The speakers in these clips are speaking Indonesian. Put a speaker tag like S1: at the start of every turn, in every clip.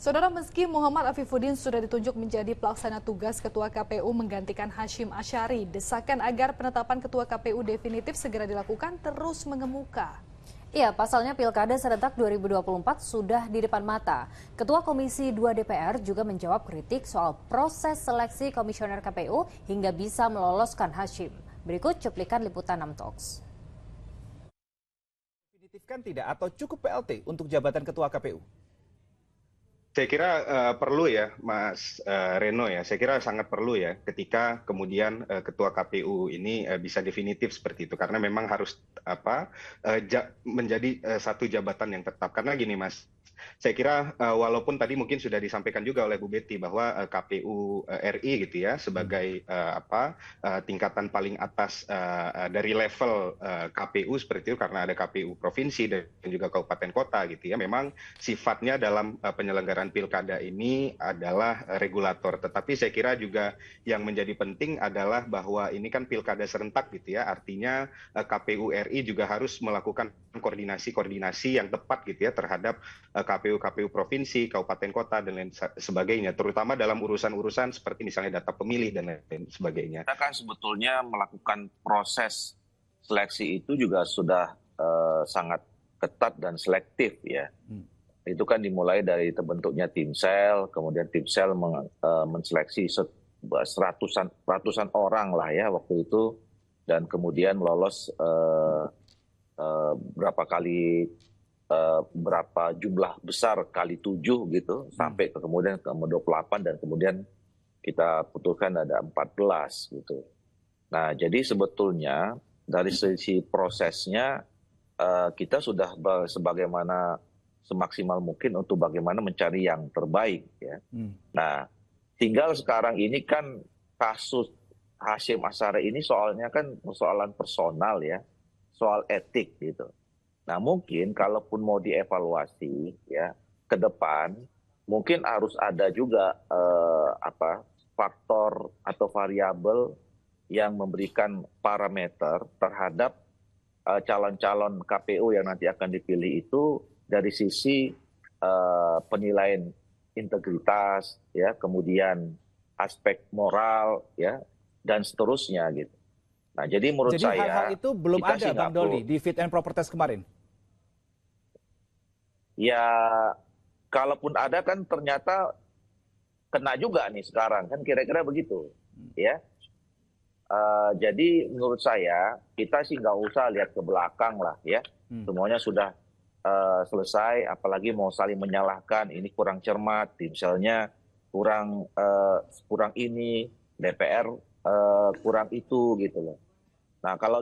S1: Saudara, meski Muhammad Afifuddin sudah ditunjuk menjadi pelaksana tugas Ketua KPU menggantikan Hashim Asyari, desakan agar penetapan Ketua KPU definitif segera dilakukan terus mengemuka.
S2: Iya, pasalnya Pilkada serentak 2024 sudah di depan mata. Ketua Komisi 2 DPR juga menjawab kritik soal proses seleksi komisioner KPU hingga bisa meloloskan Hashim. Berikut cuplikan liputan 6 Talks.
S3: Definitifkan tidak atau cukup PLT untuk jabatan Ketua KPU?
S4: Saya kira perlu ya, Mas Reno ya. Saya kira sangat perlu ya ketika kemudian Ketua KPU ini bisa definitif seperti itu, karena memang harus menjadi satu jabatan yang tetap. Karena gini, Mas, saya kira walaupun tadi mungkin sudah disampaikan juga oleh Bu Betty bahwa KPU RI gitu ya sebagai tingkatan paling atas dari level KPU seperti itu, karena ada KPU provinsi dan juga kabupaten kota gitu ya. Memang sifatnya dalam penyelenggaraan pilkada ini adalah regulator. Tetapi saya kira juga yang menjadi penting adalah bahwa ini kan pilkada serentak gitu ya. Artinya KPU RI juga harus melakukan koordinasi yang tepat gitu ya terhadap KPU provinsi, kabupaten kota dan lain sebagainya, terutama dalam urusan-urusan seperti misalnya data pemilih dan lain sebagainya.
S5: Kita kan sebetulnya melakukan proses seleksi itu juga sudah sangat ketat dan selektif ya. Itu kan dimulai dari terbentuknya tim sel, kemudian tim sel menseleksi ratusan orang lah ya waktu itu, dan kemudian lolos berapa jumlah besar kali 7 gitu, sampai kemudian ke 28 dan kemudian kita putuskan ada 14 gitu. Nah, jadi sebetulnya dari sisi prosesnya kita sudah sebagaimana semaksimal mungkin untuk bagaimana mencari yang terbaik ya. Nah, tinggal sekarang ini kan kasus Hashim Asyari ini soalnya kan persoalan personal ya, soal etik gitu. Nah, mungkin kalaupun mau dievaluasi ya ke depan, mungkin harus ada juga faktor atau variabel yang memberikan parameter terhadap calon-calon KPU yang nanti akan dipilih itu dari sisi penilaian integritas ya, kemudian aspek moral ya, dan seterusnya gitu. Nah, jadi menurut saya
S3: hal-hal itu belum ada, Bang Doli, di fit and proper test kemarin?
S5: Ya, kalaupun ada kan ternyata kena juga nih sekarang, kan kira-kira begitu. Ya. Jadi menurut saya, kita sih nggak usah lihat ke belakang lah ya. Semuanya sudah selesai, apalagi mau saling menyalahkan, ini kurang cermat, misalnya kurang ini, DPR kurang itu gitu loh. Nah, kalau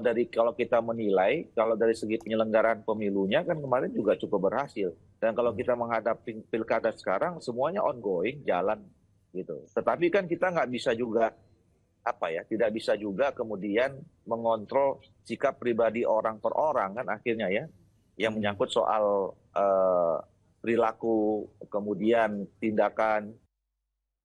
S5: kita menilai, kalau dari segi penyelenggaraan pemilunya kan kemarin juga cukup berhasil. Dan kalau kita menghadapi pilkada sekarang, semuanya ongoing, jalan gitu. Tetapi kan kita nggak bisa juga tidak bisa juga kemudian mengontrol sikap pribadi orang per orang kan akhirnya ya, yang menyangkut soal perilaku, kemudian tindakan